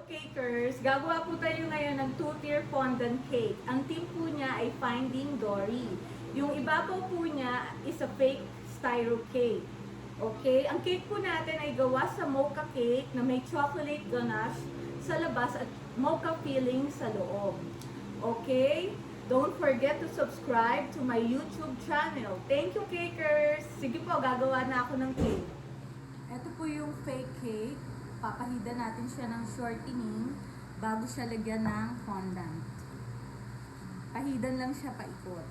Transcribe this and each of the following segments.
cakers! Gagawa po tayo ngayon ng 2-tier fondant cake. Ang team po niya ay Finding Dory. Yung ibabaw po niya is a fake styro cake. Okay? Ang cake po natin ay gawa sa mocha cake na may chocolate ganache sa labas at mocha filling sa loob. Okay? Don't forget to subscribe to my YouTube channel. Thank you, cakers! Sige po, gagawa na ako ng cake. Ito po yung fake cake. Papahida natin siya ng shortening bago siya lagyan ng fondant. Pahidan lang siya paikot.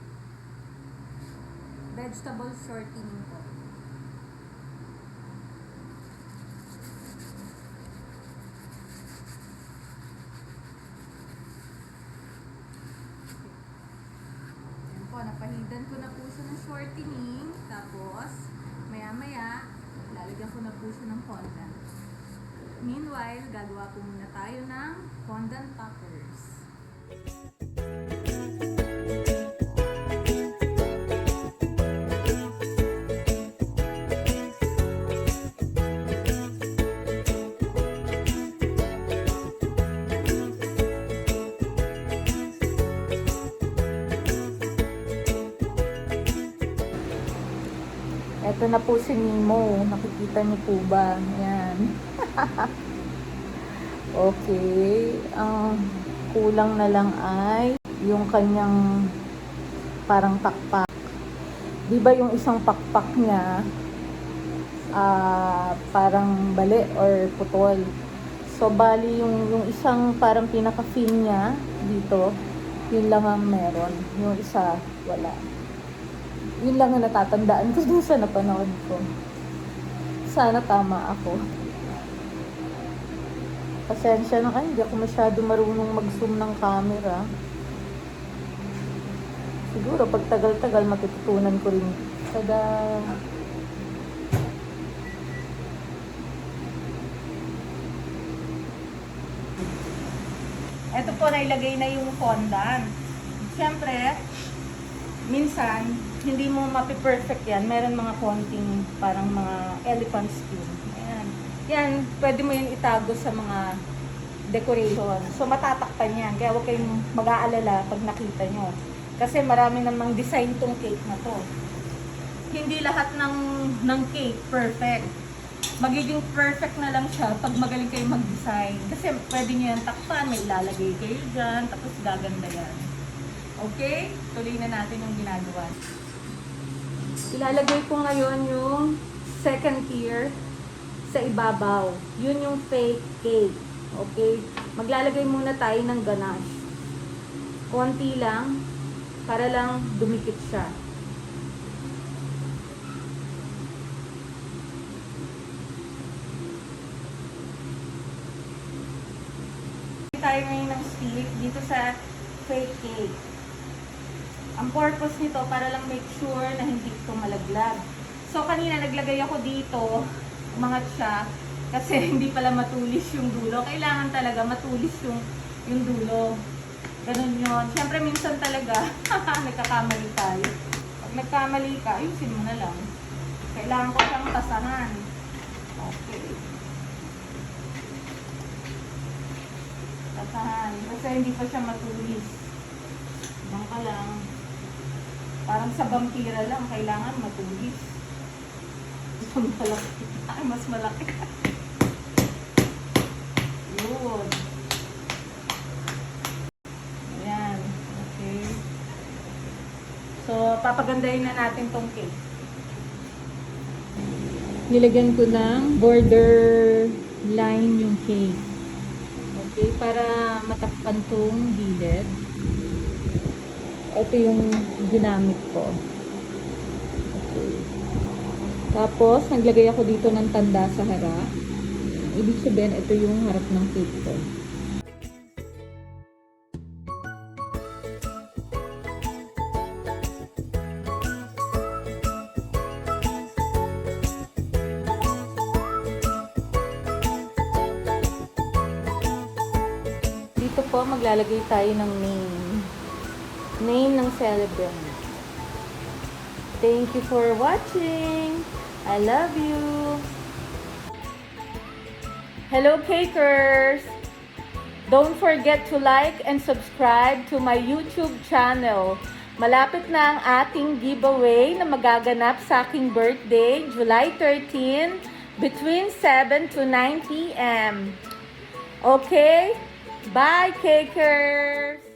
Vegetable shortening po. Yan po, napahidan ko na po siya ng shortening. Tapos, maya-maya, lalagyan ko na po siya ng fondant. Meanwhile, gagawa po muna tayo ng fondant toppers. Ito na po si Nemo. Nakikita niyo po ba? Ayan. Okay. Kulang na lang ay yung kanyang parang pakpak. Di ba yung isang pakpak niya parang bali or putol. So, bali yung isang parang pinaka-fin niya dito, yun lang ang meron. Yung isa, wala. Yun lang ang natatandaan ko dun sa napanood ko. Sana tama ako. Pasensya na kayo, hindi ako masyado marunong mag-zoom ng camera. Siguro pag tagal-tagal matututunan ko rin. Tada! Ito po, nailagay na yung fondant. Siyempre, minsan, hindi mo mapi-perfect yan. Meron mga konting parang mga elephant skin. Ayan. Yan, pwede mo yun itago sa mga decoration. So, matatakpan yan. Kaya huwag kayong mag-aalala pag nakita nyo. Kasi marami namang design tong cake na to. Hindi lahat ng cake perfect. Magiging perfect na lang siya pag magaling kayo mag-design. Kasi pwede nyo yan takpan, may ilalagay kayo dyan, tapos gaganda yan. Okay? Tuloy na natin yung ginagawa. Ilalagay ko ngayon yung second tier sa ibabaw. Yun yung fake cake. Okay? Maglalagay muna tayo ng ganache. Konti lang para lang dumikit siya. Tayo ngayon ng stick dito sa fake cake. Ang purpose nito para lang make sure na hindi ito malaglag. So kanina naglagay ako dito, umangat siya kasi hindi pala matulis yung dulo. Kailangan talaga matulis yung dulo. Ganun yun. Siyempre minsan talaga nagkakamali tayo. Pag nagkamali ka, ayusin mo na lang. Kailangan ko siyang tasahan. Okay. Tasahan. Kasi hindi pa siya matulis. Diyan ka lang. Parang sa vampira lang, kailangan matulis. Mas malaki. Ay, mas malaki. Yun. Ayan. Okay. So, papagandahin na natin tong cake. Nilagyan ko ng border line yung cake. Okay, para matakpan tong gilid. Ito yung ginamit ko. Okay. Tapos, naglagay ako dito ng tanda sa harap. Ibig sabihin, ito yung harap ng cake ko. Dito po, maglalagay tayo ng name ng celebrant. Thank you for watching. I love you. Hello, cakers! Don't forget to like and subscribe to my YouTube channel. Malapit na ang ating giveaway na magaganap sa aking birthday, July 13, between 7 to 9 p.m. Okay? Bye, cakers!